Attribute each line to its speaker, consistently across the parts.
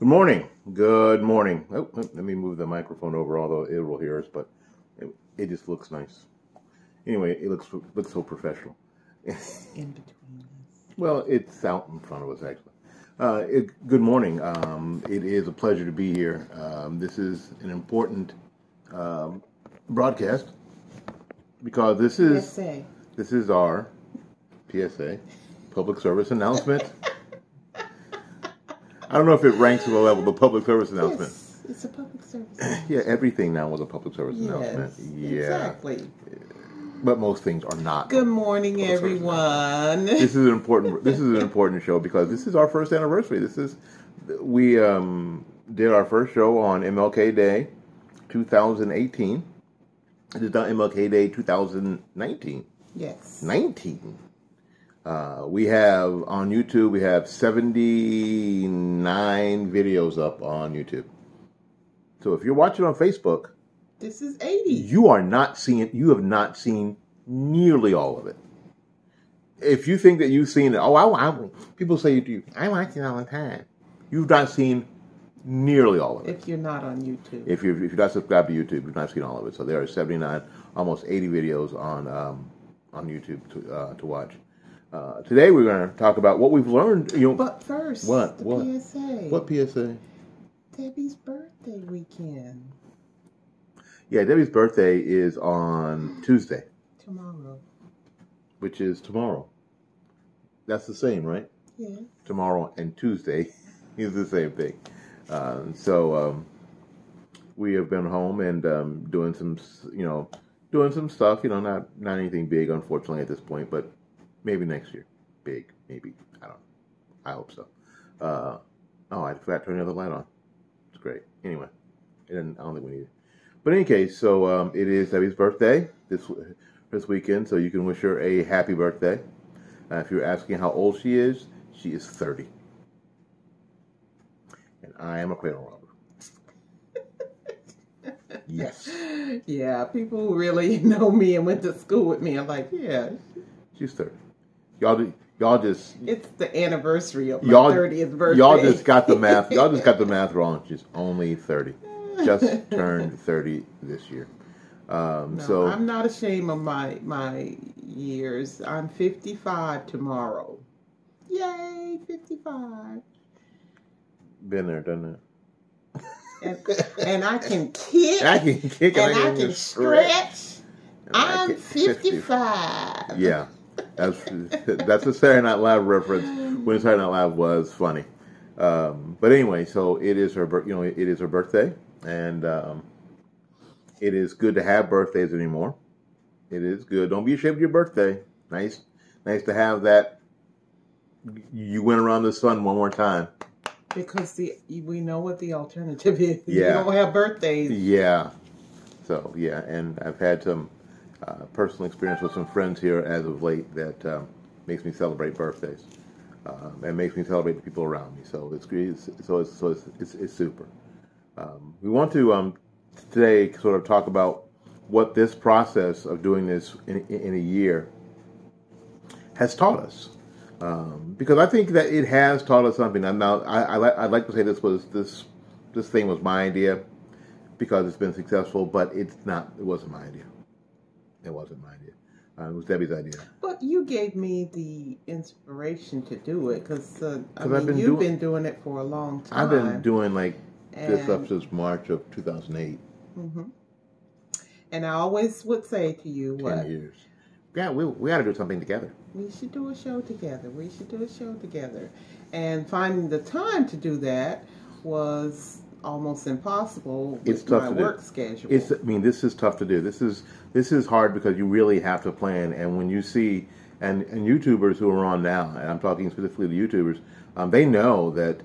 Speaker 1: Good morning. Good morning. Let me move the microphone over, although it will hear us, but it just looks nice. Anyway, it looks so professional.
Speaker 2: In between us.
Speaker 1: Well, it's out in front of us, actually. Good morning. It is a pleasure to be here. This is an important broadcast because this is our PSA, public service announcement. I don't know if it ranks to the level of the public service announcement.
Speaker 2: Yes, it's a public service announcement.
Speaker 1: Yeah, everything now was a public service announcement. Yeah,
Speaker 2: exactly.
Speaker 1: But most things are not.
Speaker 2: Good morning, everyone.
Speaker 1: This is an important show because this is our first anniversary. We did our first show on MLK Day, 2018. It is now MLK Day 2019.
Speaker 2: Yes.
Speaker 1: 19. We have on YouTube, we have 79 videos up on YouTube. So if you're watching on Facebook,
Speaker 2: this is 80.
Speaker 1: You have not seen nearly all of it. If you think that you've seen it, people say to you, I watch it all the time. You've not seen nearly all of it.
Speaker 2: If you're not on YouTube.
Speaker 1: If you're not subscribed to YouTube, you've not seen all of it. So there are 79, almost 80 videos on YouTube to watch. Today we're going to talk about what we've learned.
Speaker 2: But first,
Speaker 1: what
Speaker 2: PSA.
Speaker 1: What PSA?
Speaker 2: Debbie's birthday weekend.
Speaker 1: Yeah, Debbie's birthday is on Tuesday.
Speaker 2: Tomorrow.
Speaker 1: Which is tomorrow. That's the same, right?
Speaker 2: Yeah.
Speaker 1: Tomorrow and Tuesday is the same thing. So we have been home and doing some stuff. Not anything big, unfortunately, at this point, but. Maybe next year. Big, maybe. I don't know. I hope so. I forgot to turn the other light on. It's great. Anyway, I don't think we need it. But in any case, so it is Debbie's birthday this weekend, so you can wish her a happy birthday. If you're asking how old she is 30. And I am a cradle robber. Yes.
Speaker 2: Yeah, people who really know me and went to school with me are like, yeah.
Speaker 1: She's 30. Y'all just.
Speaker 2: It's the anniversary of my 30th birthday.
Speaker 1: Y'all just got the math. Y'all just got the math wrong. She's only 30. Just turned 30 this year. So
Speaker 2: I'm not ashamed of my years. I'm 55 tomorrow. Yay, 55.
Speaker 1: Been there, done
Speaker 2: that. And I can kick.
Speaker 1: I can kick.
Speaker 2: And I can stretch. I'm 55.
Speaker 1: Yeah. That's a Saturday Night Live reference when Saturday Night Live was funny. But anyway, so it is her birthday, and it is good to have birthdays anymore. It is good. Don't be ashamed of your birthday. Nice to have that. You went around the sun one more time.
Speaker 2: Because we know what the alternative is.
Speaker 1: Yeah.
Speaker 2: You don't have birthdays.
Speaker 1: Yeah. So yeah, and I've had some. Personal experience with some friends here as of late that makes me celebrate birthdays and makes me celebrate the people around me. So it's great. It's super. We want to today sort of talk about what this process of doing this in a year has taught us, because I think that it has taught us something. And now I'd like to say this thing was my idea because it's been successful, but it's not. It wasn't my idea. It wasn't my idea. It was Debbie's idea.
Speaker 2: But you gave me the inspiration to do it because
Speaker 1: you've
Speaker 2: been doing it for a long time.
Speaker 1: I've been doing this up since March of 2008.
Speaker 2: Mm-hmm. And I always would say to you,
Speaker 1: 10 years. Yeah, we got to do something together.
Speaker 2: We should do a show together. And finding the time to do that was almost impossible with my work schedule.
Speaker 1: This is tough to do. This is hard because you really have to plan. And when you see and YouTubers who are on now, and I'm talking specifically to YouTubers, they know that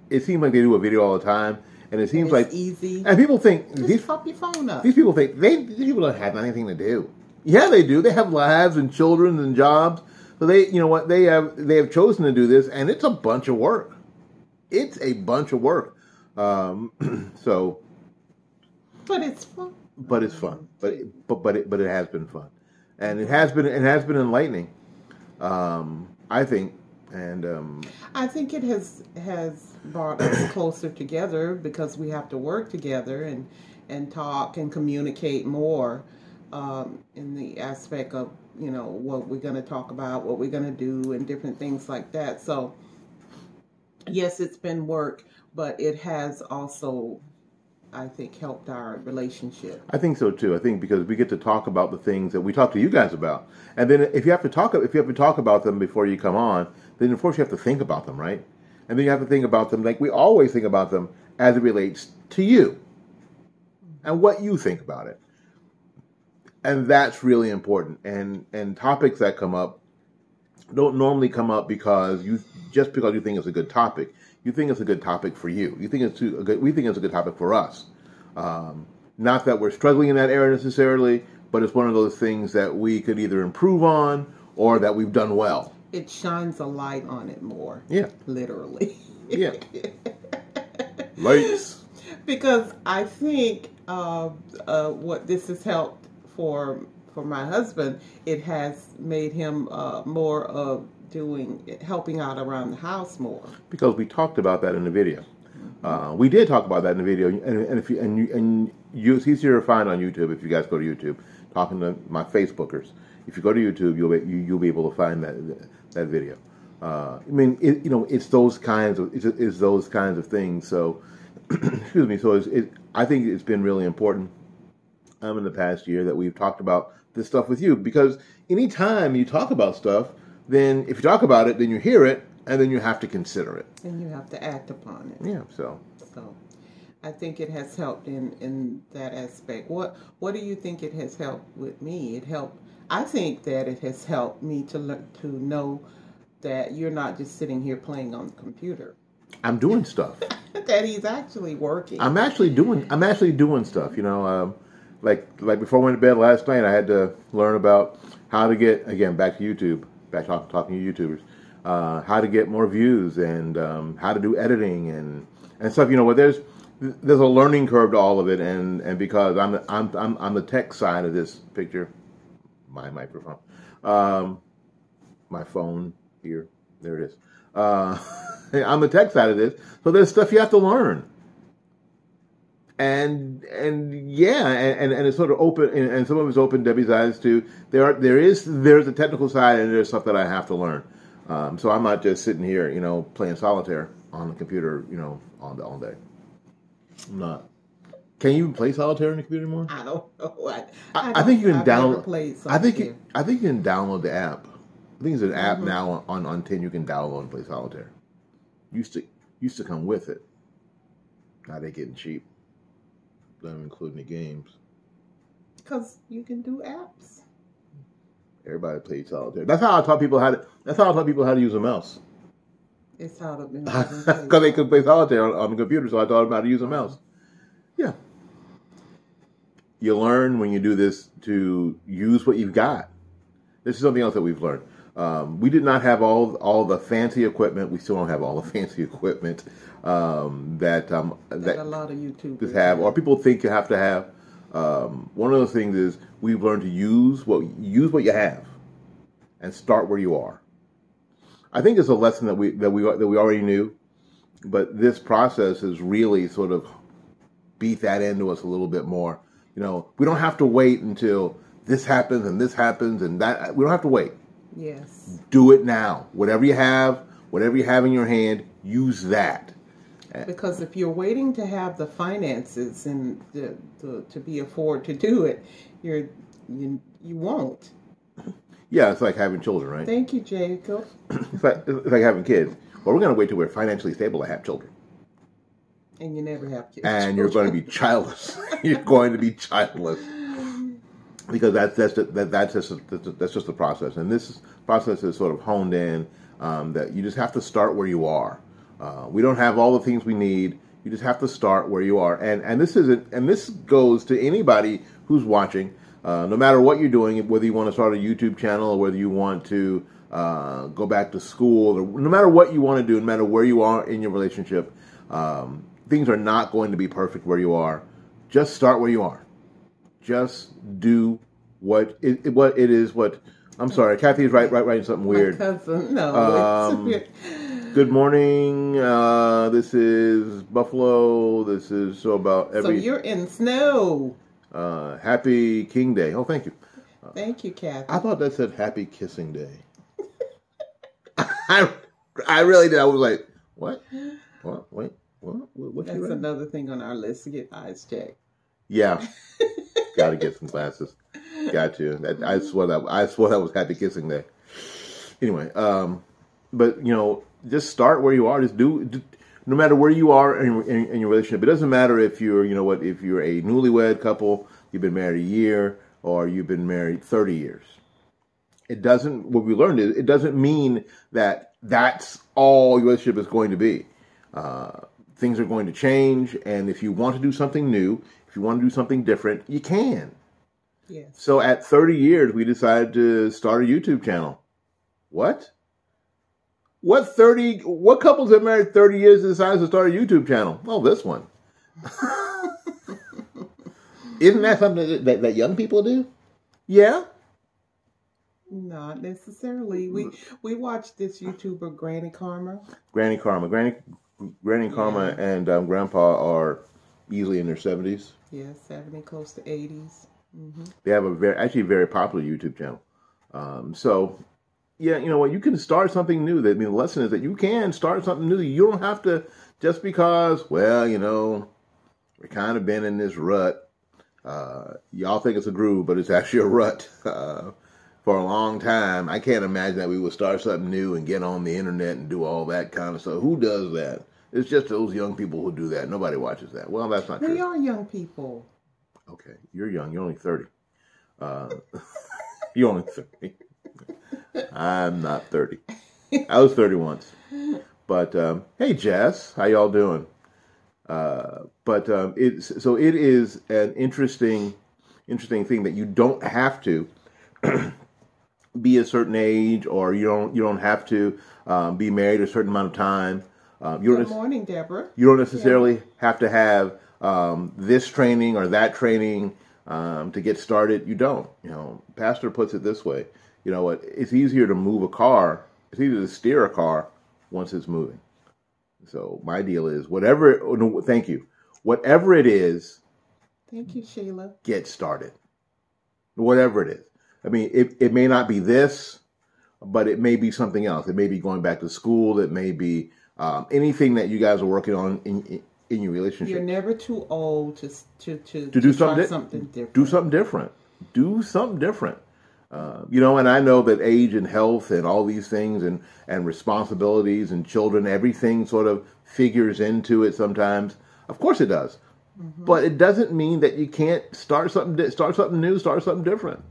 Speaker 1: it seems like they do a video all the time, and it seems like
Speaker 2: easy.
Speaker 1: And people think
Speaker 2: just pop your phone up.
Speaker 1: These people think these people don't have anything to do. Yeah, they do. They have lives and children and jobs. So they have chosen to do this, and it's a bunch of work. It's a bunch of work. So,
Speaker 2: but it's fun.
Speaker 1: But it's fun. But it has been fun, and it has been enlightening. I think And
Speaker 2: I think it has brought us closer together because we have to work together and talk and communicate more in the aspect of what we're going to talk about, what we're going to do, and different things like that. So yes, it's been work, but it has also, I think, helped our relationship.
Speaker 1: I think so too. I think because we get to talk about the things that we talk to you guys about, and then if you have to talk about them before you come on, then of course you have to think about them, right? And then you have to think about them like we always think about them as it relates to you and what you think about it, and that's really important. And topics that come up don't normally come up because you think it's a good topic. You think it's a good topic for you. We think it's a good topic for us. Not that we're struggling in that area necessarily, but it's one of those things that we could either improve on or that we've done well.
Speaker 2: It shines a light on it more.
Speaker 1: Yeah.
Speaker 2: Literally.
Speaker 1: Yeah. Lights.
Speaker 2: Because I think what this has helped for my husband, it has made him more of helping out around the house more.
Speaker 1: Because we talked about that in the video. We did talk about that in the video, and it's easier to find on YouTube if you guys go to YouTube. Talking to my Facebookers, if you go to YouTube, you'll be able to find that video. I mean, it's those kinds of things. So, excuse me. So I think it's been really important in the past year that we've talked about this stuff with you, because anytime you talk about stuff, then if you talk about it, then you hear it, and then you have to consider it.
Speaker 2: And you have to act upon it.
Speaker 1: Yeah, so
Speaker 2: I think it has helped in that aspect. What do you think it has helped with me? I think that it has helped me to know that you're not just sitting here playing on the computer.
Speaker 1: I'm doing stuff.
Speaker 2: That he's actually working.
Speaker 1: I'm actually doing stuff, like before I went to bed last night, I had to learn about how to get, again, back to YouTube, back talking to YouTubers, how to get more views and how to do editing and stuff. There's a learning curve to all of it, and because I'm the tech side of this picture, my microphone, my phone here, there it is. I'm the tech side of this, so there's stuff you have to learn. And it's sort of open, and some of it's opened Debbie's eyes too. There's a technical side, and there's stuff that I have to learn. So I'm not just sitting here, playing solitaire on the computer, all day. I'm not. Can you even play solitaire on the computer anymore?
Speaker 2: I don't know.
Speaker 1: I think you can download.
Speaker 2: I think
Speaker 1: you can download the app. I think there's an app now on 10 you can download and play solitaire. Used to come with it. Now they're getting cheap. Them including the games.
Speaker 2: Because you can do apps.
Speaker 1: Everybody plays solitaire. That's how I taught people how to use a mouse.
Speaker 2: It's how to
Speaker 1: because they could play solitaire on the computer, so I taught them how to use a mouse. Yeah. You learn when you do this to use what you've got. This is something else that we've learned. We did not have all the fancy equipment. We still don't have all the fancy equipment that a
Speaker 2: lot of YouTubers
Speaker 1: have, or people think you have to have. One of those things is we've learned to use what you have, and start where you are. I think it's a lesson that we already knew, but this process has really sort of beat that into us a little bit more. We don't have to wait until this happens and that. We don't have to wait.
Speaker 2: Yes.
Speaker 1: Do it now. Whatever you have in your hand, use that.
Speaker 2: Because if you're waiting to have the finances and to be afford to do it, you won't.
Speaker 1: Yeah, it's like having children, right?
Speaker 2: Thank you, Jacob.
Speaker 1: It's like having kids. Well, we're going to wait till we're financially stable to have children.
Speaker 2: And you never have kids.
Speaker 1: And you're going to be childless. You're going to be childless. Because that's just the process. And this process is sort of honed in that you just have to start where you are. We don't have all the things we need. You just have to start where you are. And this goes to anybody who's watching. No matter what you're doing, whether you want to start a YouTube channel or whether you want to go back to school, or no matter what you want to do, no matter where you are in your relationship, things are not going to be perfect where you are. Just start where you are. Just do what I'm sorry, Kathy's writing something
Speaker 2: My
Speaker 1: weird.
Speaker 2: cousin, no,
Speaker 1: Um,
Speaker 2: it's
Speaker 1: Good morning. This is Buffalo. This is so about
Speaker 2: so
Speaker 1: every
Speaker 2: you're in snow.
Speaker 1: Happy King Day. Oh, thank you.
Speaker 2: Thank you,
Speaker 1: I
Speaker 2: Kathy.
Speaker 1: thought that said Happy Kissing Day. I I really did. I was like, what? What? Wait, what you
Speaker 2: That's
Speaker 1: writing?
Speaker 2: another thing on our list to get eyes checked.
Speaker 1: Yeah, got to get some glasses. Got to. I swore that was Happy Kissing Day. Anyway, but just start where you are. Just do no matter where you are in your relationship. It doesn't matter if you're, if you're a newlywed couple, you've been married a year, or you've been married 30 years. It doesn't. What we learned is it doesn't mean that that's all your relationship is going to be. Things are going to change, and if you want to do something new, if you want to do something different, you can.
Speaker 2: Yes.
Speaker 1: So at 30 years, we decided to start a YouTube channel. What? What couples have married 30 years decided to start a YouTube channel? Oh, this one. Isn't that something that young people do? Yeah.
Speaker 2: Not necessarily. We watched this YouTuber, Granny Karma.
Speaker 1: Granny Karma. Granny Karma and Grandpa are easily in their 70s.
Speaker 2: Yeah, 70, close to 80s.
Speaker 1: They have a very popular YouTube channel. So, yeah, you know what? You can start something new. The lesson is that you can start something new. You don't have to, just because, well, we're kind of been in this rut. Y'all think it's a groove, but it's actually a rut for a long time. I can't imagine that we would start something new and get on the internet and do all that kind of stuff. Who does that? It's just those young people who do that. Nobody watches that. Well, that's not true.
Speaker 2: We are young people.
Speaker 1: Okay, you're young. You're only 30. You're only 30. I'm not 30. I was 30 once. But hey, Jess, how y'all doing? It is an interesting thing that you don't have to be a certain age, or you don't have to be married a certain amount of time.
Speaker 2: Good morning, Deborah.
Speaker 1: You don't necessarily have to have this training or that training to get started. You don't. Pastor puts it this way. You know what? It's easier to move a car. It's easier to steer a car once it's moving. So my deal is thank you. Whatever it is.
Speaker 2: Thank you, Sheila.
Speaker 1: Get started. Whatever it is. I mean, it may not be this, but it may be something else. It may be going back to school. It may be anything that you guys are working on in your relationship.
Speaker 2: You're never too old to
Speaker 1: do something different. Do something different. Do something different. And I know that age and health and all these things and responsibilities and children, everything sort of figures into it sometimes. Of course it does. Mm-hmm. But it doesn't mean that you can't start something new, start something different.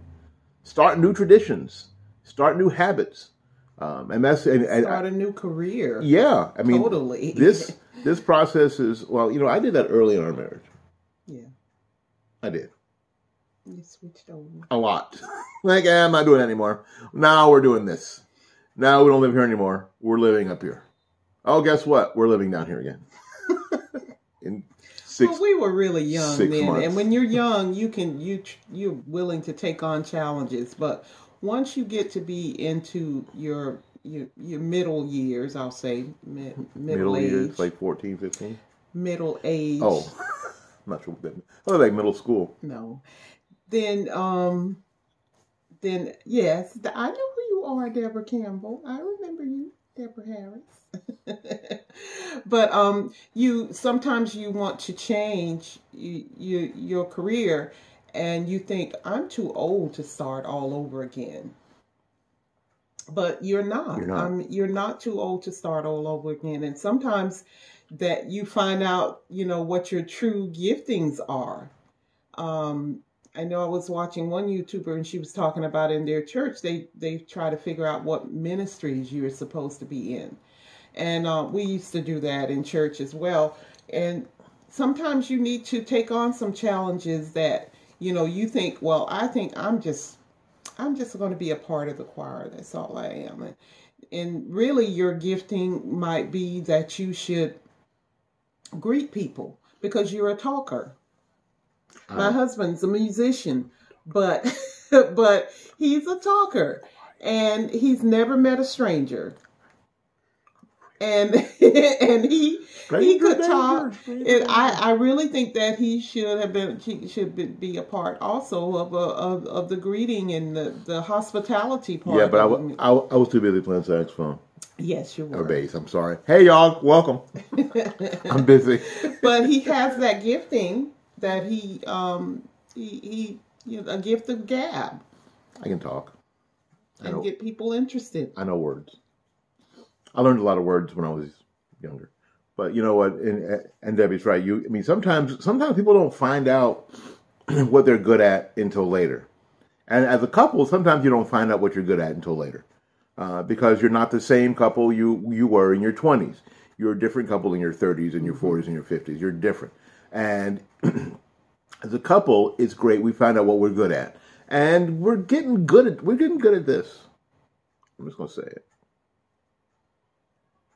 Speaker 1: Start new traditions. Start new habits. Start
Speaker 2: a new career.
Speaker 1: Yeah. I mean,
Speaker 2: totally.
Speaker 1: This process is, I did that early in our marriage.
Speaker 2: Yeah.
Speaker 1: I did.
Speaker 2: You switched over.
Speaker 1: A lot. I'm not doing that anymore. Now we're doing this. Now we don't live here anymore. We're living up here. Oh, guess what? We're living down here again.
Speaker 2: We were really young then,
Speaker 1: months.
Speaker 2: And when you're young, you're willing to take on challenges. But once you get to be into your middle years, I'll say middle age,
Speaker 1: years, like 14, 15.
Speaker 2: Middle age.
Speaker 1: Oh, I'm not sure what that means. Oh, like middle school.
Speaker 2: No. Then yes, I know who you are, Deborah Campbell. I remember you, Deborah Harris. But you sometimes you want to change your career, and you think, I'm too old to start all over again. But you're not. You're not too old to start all over again. And sometimes that you find out, what your true giftings are. I know I was watching one YouTuber, and she was talking about in their church, they try to figure out what ministries you're supposed to be in. And we used to do that in church as well. And sometimes you need to take on some challenges that, you think, well, I think I'm just going to be a part of the choir. That's all I am. And really your gifting might be that you should greet people because you're a talker. My husband's a musician, but but he's a talker, and he's never met a stranger. And and he could talk. And I really think that he should be a part also of the greeting and the hospitality part.
Speaker 1: Yeah, but I was too busy playing saxophone.
Speaker 2: Yes, you were.
Speaker 1: Or bass, I'm sorry. Hey, y'all, welcome. I'm busy.
Speaker 2: But he has that gifting that he a gift of gab.
Speaker 1: I can talk.
Speaker 2: And get people interested.
Speaker 1: I know words. I learned a lot of words when I was younger. But you know what? And Debbie's right. Sometimes people don't find out what they're good at until later. And as a couple, sometimes you don't find out what you're good at until later. Because you're not the same couple you were in your 20s. You're a different couple in your 30s and your 40s and your 50s. You're different. And as a couple, it's great. We find out what we're good at. And we're getting good at this. I'm just going to say it.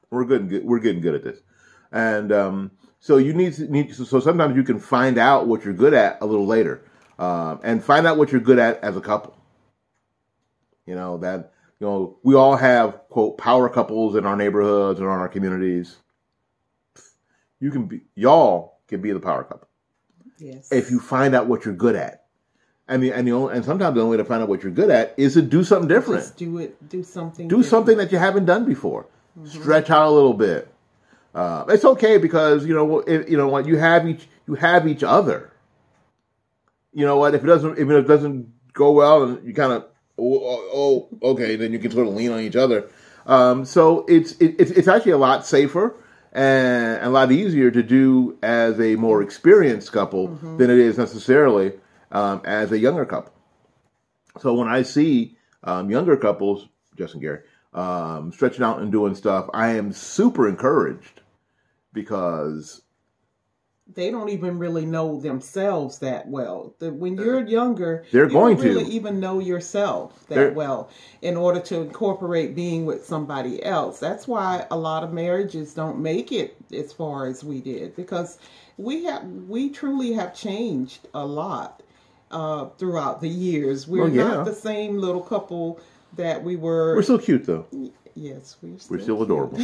Speaker 1: We're getting good at this. And so sometimes you can find out what you're good at a little later. And find out what you're good at as a couple. We all have, quote, power couples in our neighborhoods and in our communities. Y'all can be the power couple.
Speaker 2: Yes.
Speaker 1: If you find out what you're good at. And sometimes the only way to find out what you're good at is to do something different.
Speaker 2: Just do it. Do something.
Speaker 1: Do something that you haven't done before. Mm-hmm. Stretch out a little bit. It's okay because you have each other. You know what? If it doesn't go well, and you kind of okay, then you can sort of lean on each other. So it's actually a lot safer and a lot easier to do as a more experienced couple than it is necessarily as a younger couple. So when I see younger couples, Justin Gary, stretching out and doing stuff, I am super encouraged because
Speaker 2: they don't even really know themselves that well. When you're younger,
Speaker 1: you
Speaker 2: don't really even know yourself that well in order to incorporate being with somebody else. That's why a lot of marriages don't make it as far as we did, because we truly have changed a lot throughout the years. We're not the same little couple that we were.
Speaker 1: We're still cute though.
Speaker 2: Yes,
Speaker 1: we're still adorable.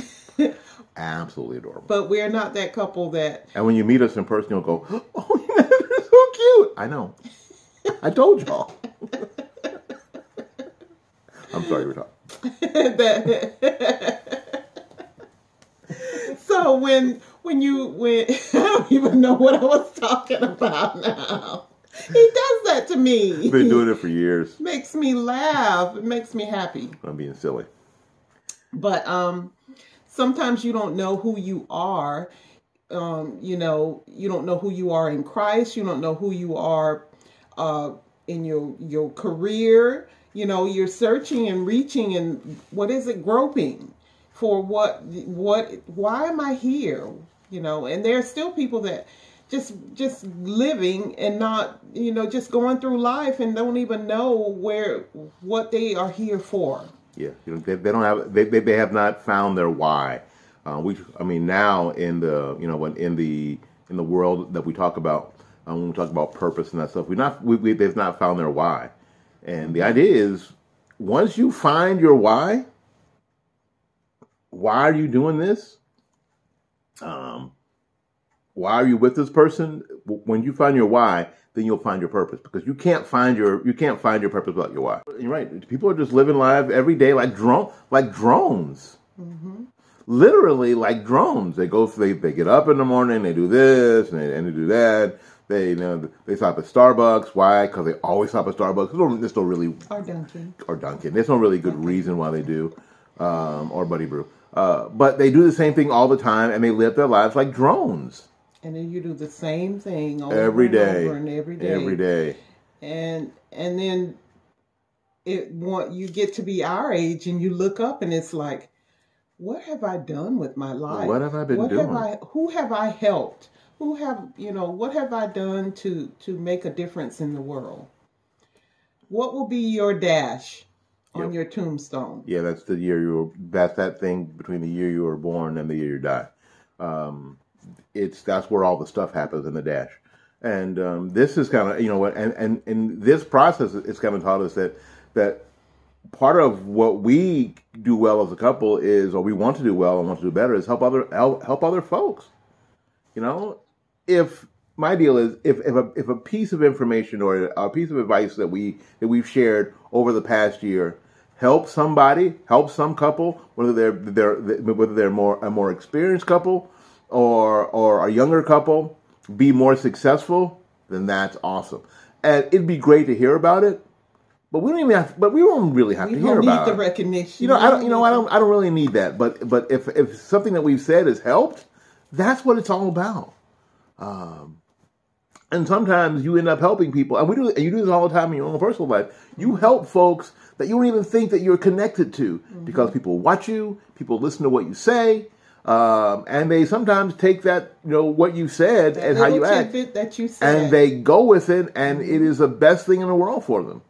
Speaker 1: Absolutely adorable.
Speaker 2: But we're not that couple that...
Speaker 1: And when you meet us in person, you'll go, oh, you're so cute. I know. I told y'all. I'm sorry, we're talking.
Speaker 2: So when I don't even know what I was talking about now. He does that to me.
Speaker 1: He's been doing it for years.
Speaker 2: Makes me laugh. It makes me happy.
Speaker 1: I'm being silly.
Speaker 2: But sometimes you don't know who you are. You don't know who you are in Christ. You don't know who you are in your career. You're searching and reaching and groping for why am I here? And there are still people that just living and not, just going through life and don't even know what they are here for.
Speaker 1: Yeah, they don't have they have not found their why. Now in the world that we talk about when we talk about purpose and that stuff, they've not found their why. And the idea is, once you find your why are you doing this? Why are you with this person? When you find your why, then you'll find your purpose, because you can't find your purpose without your why. You're right. People are just living life every day like drones. Mm-hmm. Literally like drones. They get up in the morning, they do this and they do that. They stop at Starbucks. Why? Because they always stop at Starbucks. There's no really or Dunkin'. There's no really good reason why they do, or Buddy Brew. But they do the same thing all the time, and they live their lives like drones.
Speaker 2: And then you do the same thing
Speaker 1: every day.
Speaker 2: Every day. And then you get to be our age and you look up and it's like, what have I done with my life?
Speaker 1: What have I been doing?
Speaker 2: Who have I helped? What have I done to make a difference in the world? What will be your dash on your tombstone?
Speaker 1: Yeah, that's the year that's that thing between the year you were born and the year you die. That's where all the stuff happens in the dash. And this is kind of, you know what, and in this process, it's kind of taught us that part of what we do well as a couple is, or we want to do well and want to do better, is help other folks. You know, if my deal is if a piece of information or a piece of advice that we've shared over the past year help somebody, help some couple, whether they're a more experienced couple or a younger couple, be more successful, then that's awesome. And it'd be great to hear about it, but we don't even have. But we don't really have to hear about it.
Speaker 2: We don't need the recognition.
Speaker 1: You know, I don't really need that. But if something that we've said has helped, that's what it's all about. And sometimes you end up helping people, and you do this all the time in your own personal life. You help folks that you don't even think that you're connected to, because people watch you, people listen to what you say, and they sometimes take that, you know, what you said and how you act,
Speaker 2: that you said,
Speaker 1: and they go with it, and it is the best thing in the world for them.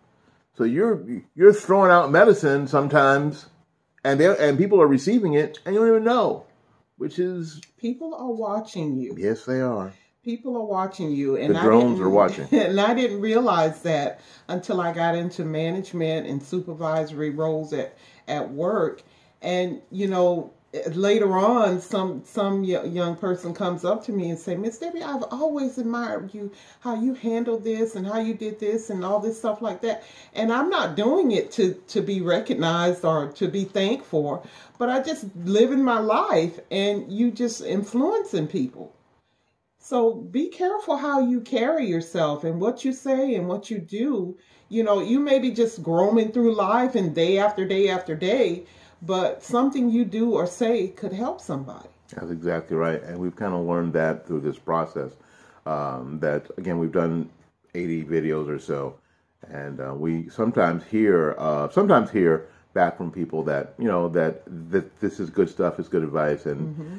Speaker 1: So you're throwing out medicine sometimes, and people are receiving it, and you don't even know, which is,
Speaker 2: people are watching you.
Speaker 1: Yes, they are.
Speaker 2: People are watching you, and
Speaker 1: the drones are watching.
Speaker 2: And I didn't realize that until I got into management and supervisory roles at work. And you know, later on, some young person comes up to me and say, "Miss Debbie, I've always admired you, how you handled this and how you did this and all this stuff like that." And I'm not doing it to be recognized or to be thanked for, but I just living my life, and you just influencing people. So be careful how you carry yourself and what you say and what you do. You know, you may be just roaming through life and day after day after day, but something you do or say could help somebody.
Speaker 1: That's exactly right. And we've kind of learned that through this process. That, again, we've done 80 videos or so. And we sometimes hear back from people that, you know, that this is good stuff, it's good advice, and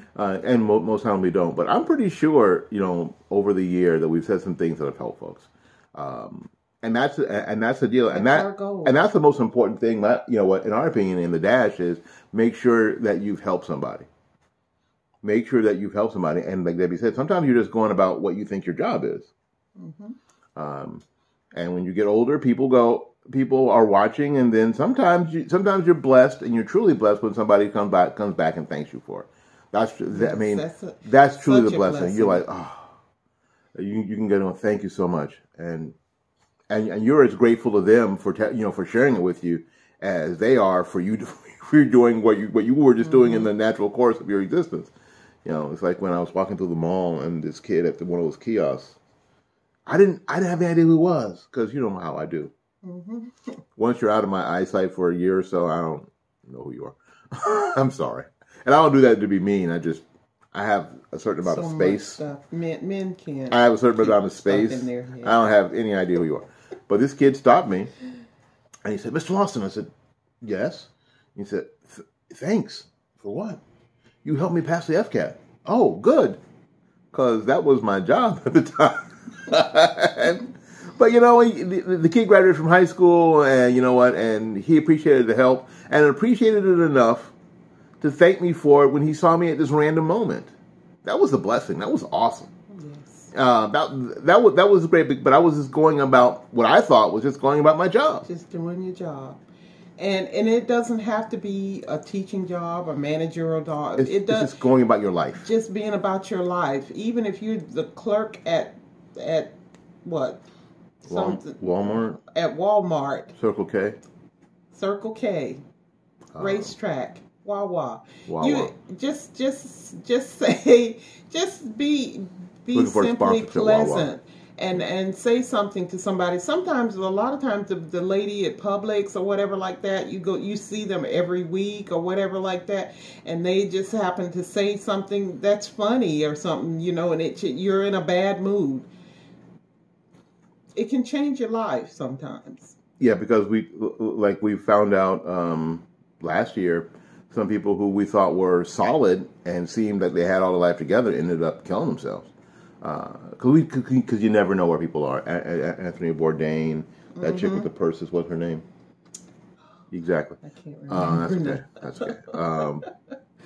Speaker 1: most times we don't. But I'm pretty sure, you know, over the year that we've said some things that have helped folks, and that's the deal, and that's the most important thing. That, you know, what, in our opinion, in the Dash, is make sure that you've helped somebody. Make sure that you've helped somebody, and like Debbie said, sometimes you're just going about what you think your job is. And when you get older, people are watching, and then sometimes you're blessed, and you're truly blessed when somebody comes back and thanks you for it. That's truly the blessing. You're like, oh, you can get on. Thank you so much, and you're as grateful to them for sharing it with you as they are for you for doing what you were just doing in the natural course of your existence. You know, it's like when I was walking through the mall and this kid at one of those kiosks. I didn't have any idea who he was, because you know how I do. Once you're out of my eyesight for a year or so, I don't know who you are. I'm sorry. And I don't do that to be mean. I have a certain amount of space.
Speaker 2: Men can't.
Speaker 1: I have a certain amount of space. I don't have any idea who you are. But this kid stopped me, and he said, "Mr. Lawson." I said, "Yes." He said, "Thanks. For what?" "You helped me pass the FCAT." "Oh, good." Because that was my job at the time. But you know, the kid graduated from high school, and you know what? And he appreciated the help, and appreciated it enough to thank me for it when he saw me at this random moment. That was a blessing. That was awesome. Yes. That was great. But I was just going about what I thought was just going about my job,
Speaker 2: just doing your job, and it doesn't have to be a teaching job, a managerial job.
Speaker 1: It's just going about your life,
Speaker 2: just being about your life. Even if you're the clerk at what?
Speaker 1: Walmart.
Speaker 2: At Walmart.
Speaker 1: Circle K.
Speaker 2: Racetrack. Wawa.
Speaker 1: Wawa.
Speaker 2: You just say, just be simply pleasant and say something to somebody. Sometimes, a lot of times, the lady at Publix or whatever like that, you see them every week or whatever like that, and they just happen to say something that's funny or something, you know, and you're in a bad mood. It can change your life sometimes.
Speaker 1: Yeah, because we found out last year, some people who we thought were solid and seemed like they had all their life together ended up killing themselves. Because you never know where people are. Anthony Bourdain, that chick with the purses, what's her name? Exactly.
Speaker 2: I can't remember.
Speaker 1: That's okay.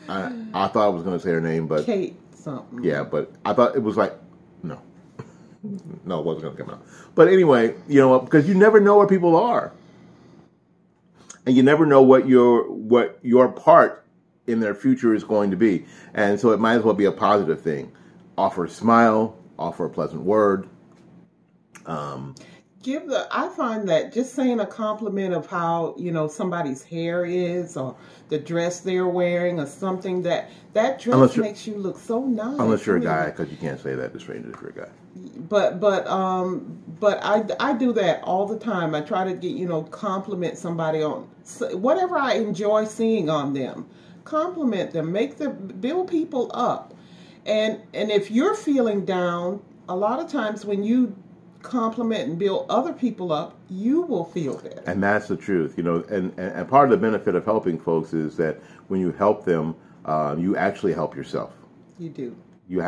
Speaker 1: I thought I was going to say her name, but
Speaker 2: Kate something.
Speaker 1: Yeah, but I thought it was like, no. No, it wasn't going to come out. But anyway, because you never know where people are, and you never know what your part in their future is going to be, and so it might as well be a positive thing. Offer a smile, offer a pleasant word.
Speaker 2: I find that just saying a compliment of how, somebody's hair is, or the dress they're wearing, or something, that dress makes you look so nice.
Speaker 1: Unless you're a guy, because you can't say that to strangers if you're a guy.
Speaker 2: But I do that all the time. I try to get, compliment somebody on whatever I enjoy seeing on them. Compliment them, build people up. And if you're feeling down, a lot of times when you compliment and build other people up, you will feel better.
Speaker 1: And that's the truth, and part of the benefit of helping folks is that when you help them, you actually help yourself.
Speaker 2: You do.
Speaker 1: You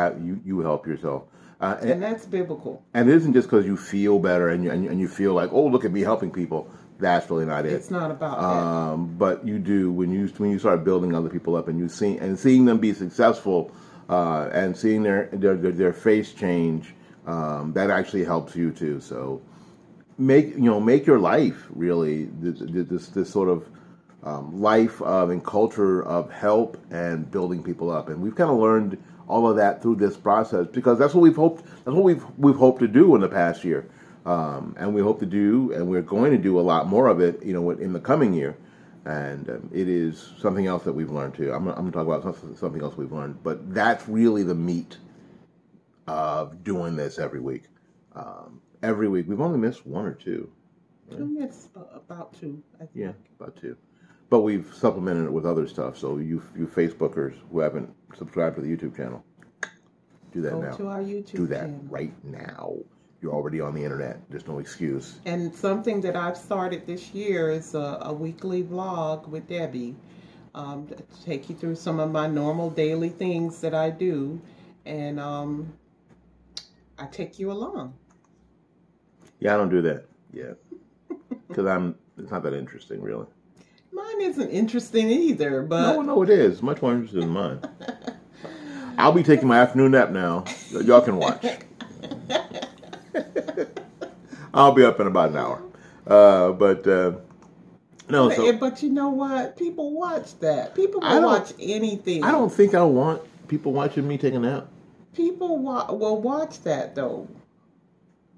Speaker 1: help yourself.
Speaker 2: And that's biblical.
Speaker 1: And it isn't just because you feel better and you feel like, oh, look at me helping people. That's really not it.
Speaker 2: It's not about that.
Speaker 1: But you do when you start building other people up and seeing them be successful, and seeing their face change. That actually helps you too. So make your life really this sort of life of and culture of help and building people up. And we've kind of learned all of that through this process because that's what we've hoped. That's what we've hoped to do in the past year, and we hope to do, and we're going to do a lot more of it. In the coming year, and it is something else that we've learned too. I'm going to talk about something else we've learned, but that's really the meat of doing this every week. Every week. We've only missed one or two.
Speaker 2: Right? We missed about two, I think.
Speaker 1: Yeah, about two. But we've supplemented it with other stuff. So you Facebookers who haven't subscribed to the YouTube channel, do that now.
Speaker 2: Go to our YouTube channel.
Speaker 1: Do that right now. You're already on the internet. There's no excuse.
Speaker 2: And something that I've started this year is a weekly vlog with Debbie. To take you through some of my normal daily things that I do. And I take you along.
Speaker 1: Yeah, I don't do that yet. Because it's not that interesting, really.
Speaker 2: Mine isn't interesting either, but...
Speaker 1: No, it is. Much more interesting than mine. I'll be taking my afternoon nap now. Y'all can watch. I'll be up in about an hour. No, so...
Speaker 2: But you know what? People watch that. People will watch anything.
Speaker 1: I don't think I want people watching me take a nap.
Speaker 2: People will watch that, though.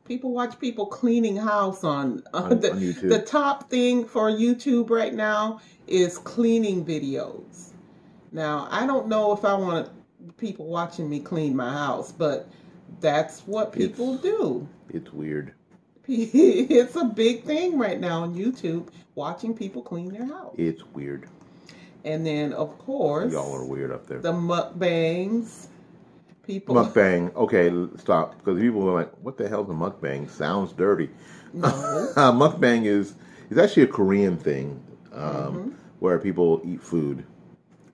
Speaker 2: People watch people cleaning house on YouTube. The top thing for YouTube right now is cleaning videos. Now, I don't know if I want people watching me clean my house, but that's what people do.
Speaker 1: It's weird.
Speaker 2: It's a big thing right now on YouTube, watching people clean their house.
Speaker 1: It's weird.
Speaker 2: And then, of course...
Speaker 1: Y'all are weird up there.
Speaker 2: The mukbangs.
Speaker 1: Mukbang. Okay, stop. Because people are like, what the hell's a mukbang? Sounds dirty.
Speaker 2: No.
Speaker 1: Mukbang is actually a Korean thing where people eat food.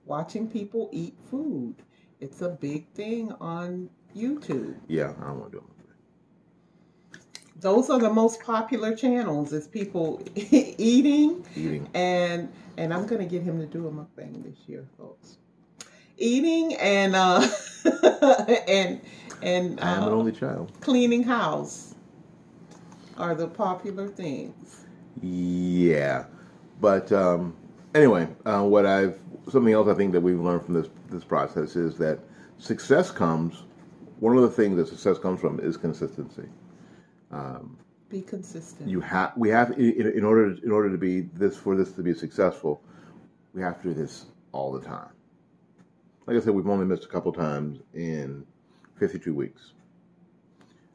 Speaker 2: Watching people eat food. It's a big thing on YouTube.
Speaker 1: Yeah, I don't want to do it.
Speaker 2: Those are the most popular channels, is people eating. And I'm going to get him to do a mukbang this year, folks. Eating and and
Speaker 1: I'm an only child.
Speaker 2: Cleaning house are the popular things.
Speaker 1: Yeah, but anyway, something else I think that we've learned from this process is that success comes. One of the things that success comes from is consistency.
Speaker 2: Be consistent.
Speaker 1: We have in order to be this to be successful, we have to do this all the time. Like I said, we've only missed a couple times in 52 weeks.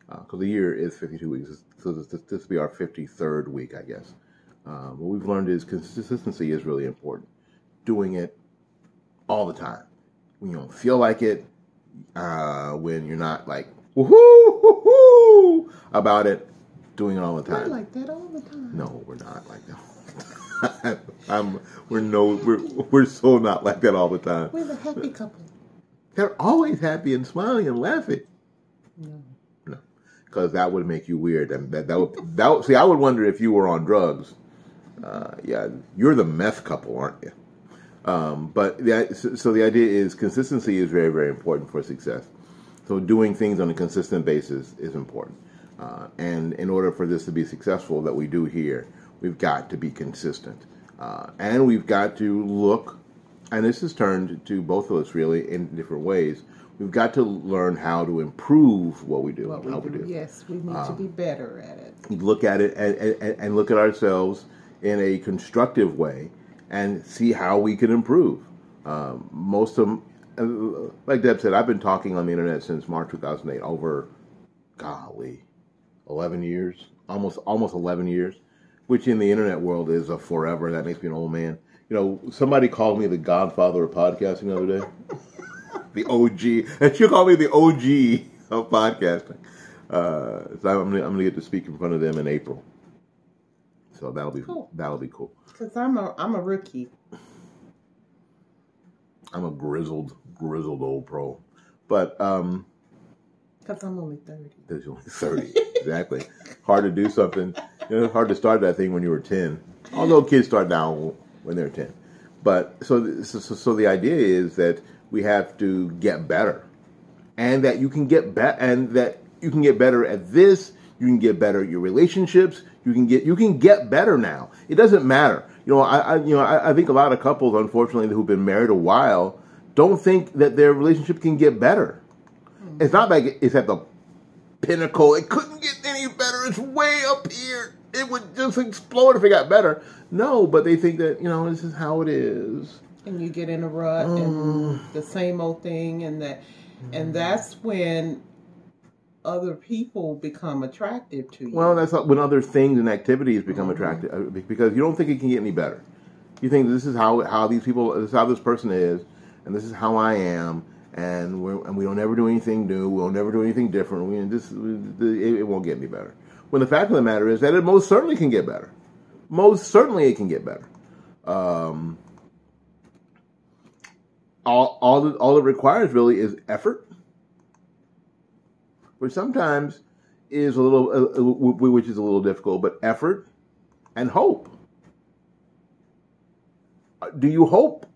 Speaker 1: Because the year is 52 weeks. So this will be our 53rd week, I guess. What we've learned is consistency is really important. Doing it all the time. When you don't feel like it, when you're not like, woohoo about it, doing it all the time.
Speaker 2: We're like that all the time.
Speaker 1: No, we're not like that. We're so not like that all the time.
Speaker 2: We're the happy couple.
Speaker 1: They're always happy and smiling and laughing. No, because that would make you weird, and that would see. I would wonder if you were on drugs. Yeah, you're the meth couple, aren't you? So the idea is consistency is very, very important for success. So doing things on a consistent basis is important. And in order for this to be successful that we do here, we've got to be consistent. And we've got to look, and this has turned to both of us really in different ways. We've got to learn how to improve what we do.
Speaker 2: What we do. Yes, we need to be better at it.
Speaker 1: Look at it and look at ourselves in a constructive way and see how we can improve. Most of them, like Deb said, I've been talking on the internet since March 2008, over, 11 years, almost 11 years, which in the internet world is a forever. That makes me an old man. You know, somebody called me the godfather of podcasting the other day. The OG. And she'll call me the OG of podcasting. So I'm gonna get to speak in front of them in April. So that'll be cool.
Speaker 2: Because I'm a rookie.
Speaker 1: I'm a grizzled old pro. But
Speaker 2: because I'm only 30.
Speaker 1: Because you're only 30. Exactly. Hard to do something. You know, hard to start that thing when you were 10. Although kids start now when they're 10. But so the idea is that we have to get better, and that you can get better, and that you can get better at this. You can get better at your relationships. You can get better now. It doesn't matter. You know, I think a lot of couples, unfortunately, who've been married a while, don't think that their relationship can get better. Mm-hmm. It's not like it's at the pinnacle. It couldn't get any better. It's way up here. It would just explode if it got better. No, but they think that, this is how it is.
Speaker 2: And you get in a rut and the same old thing, and that's when other people become attractive to you.
Speaker 1: Well, that's when other things and activities become attractive, because you don't think it can get any better. You think this is how these people, this is how this person is, and this is how I am, and we don't ever do anything new. We'll never do anything different. It won't get any better. When the fact of the matter is that it most certainly can get better. Most certainly it can get better. All it requires really is effort, which sometimes is a little difficult, but effort and hope. Do you hope?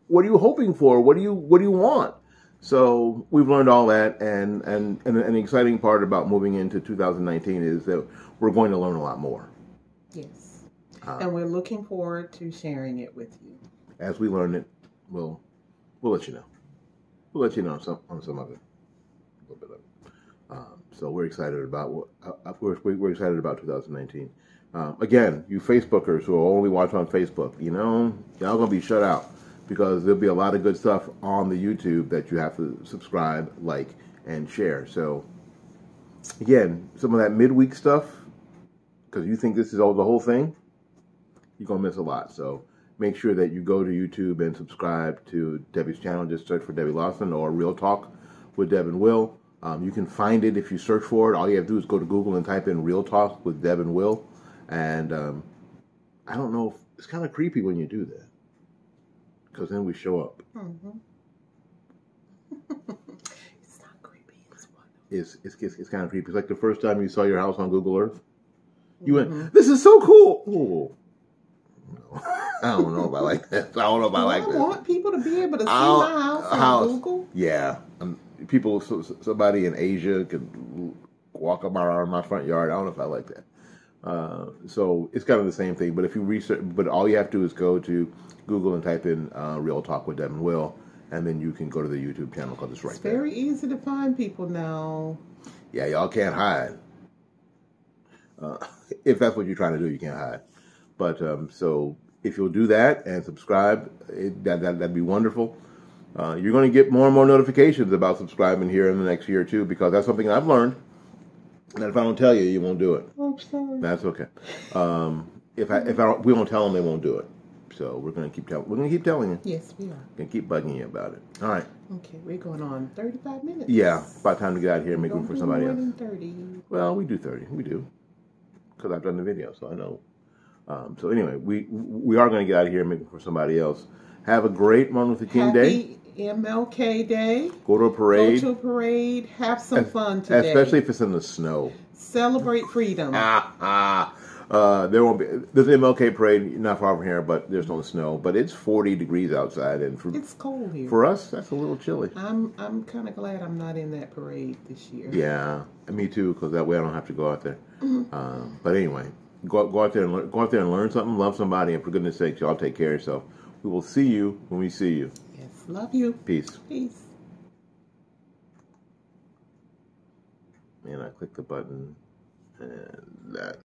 Speaker 1: What are you hoping for? What do you want? So we've learned all that, and an exciting part about moving into 2019 is that we're going to learn a lot more.
Speaker 2: Yes, and we're looking forward to sharing it with you.
Speaker 1: As we learn it, we'll let you know. We'll let you know on some of it, a little bit of it. So we're excited about we're excited about 2019. Again, you Facebookers who are only watching on Facebook, y'all gonna be shut out, because there'll be a lot of good stuff on the YouTube that you have to subscribe, like, and share. So again, some of that midweek stuff, because you think this is the whole thing, you're gonna miss a lot. So make sure that you go to YouTube and subscribe to Debbie's channel. Just search for Debbie Lawson or Real Talk with Deb and Will. You can find it if you search for it. All you have to do is go to Google and type in Real Talk with Deb and Will. And I don't know, it's kind of creepy when you do that, because then we show up.
Speaker 2: Mm-hmm. It's not creepy. It's wonderful.
Speaker 1: It's kind of creepy. It's like the first time you saw your house on Google Earth. You went, "This is so cool." Oh. No. I don't know if I like that. I
Speaker 2: want people to be able to see my house on Google.
Speaker 1: Yeah. Somebody in Asia could walk up around my front yard. I don't know if I like that. So it's kind of the same thing. But if you research, but all you have to do is go to Google and type in Real Talk with Deb and Will, and then you can go to the YouTube channel, because it's right there.
Speaker 2: It's very easy to find people now.
Speaker 1: Yeah, y'all can't hide. If that's what you're trying to do, you can't hide. But so if you'll do that and subscribe, that'd be wonderful. You're going to get more and more notifications about subscribing here in the next year or two, because that's something I've learned. And if I don't tell you, you won't do it.
Speaker 2: I'm sorry.
Speaker 1: That's okay. We won't tell them, they won't do it. So we're going to keep telling. We're going to keep telling you.
Speaker 2: Yes, we are.
Speaker 1: We're going to keep bugging you about it. All right.
Speaker 2: Okay, we're going on 35 minutes.
Speaker 1: Yeah, about time to get out of here and make room for somebody else.
Speaker 2: 30.
Speaker 1: Well, we do 30. We do, because I've done the video, so I know. So anyway, we are going to get out of here and make room for somebody else. Have a great Martin Luther King Day.
Speaker 2: Happy MLK Day.
Speaker 1: Go to a parade.
Speaker 2: Go to a parade. Have some fun today.
Speaker 1: Especially if it's in the snow.
Speaker 2: Celebrate freedom.
Speaker 1: There won't be. There's an MLK parade not far from here, but there's no snow. But it's 40 degrees outside, and
Speaker 2: It's cold here.
Speaker 1: for us, that's a little chilly.
Speaker 2: I'm kind of glad I'm not in that parade this year.
Speaker 1: Yeah, and me too, because that way I don't have to go out there.
Speaker 2: Mm-hmm.
Speaker 1: But anyway, go out there and go out there and learn something, love somebody, and for goodness sakes, y'all take care of yourself. We will see you when we see you.
Speaker 2: Yes, love you.
Speaker 1: Peace.
Speaker 2: Peace.
Speaker 1: And I click the button, and that.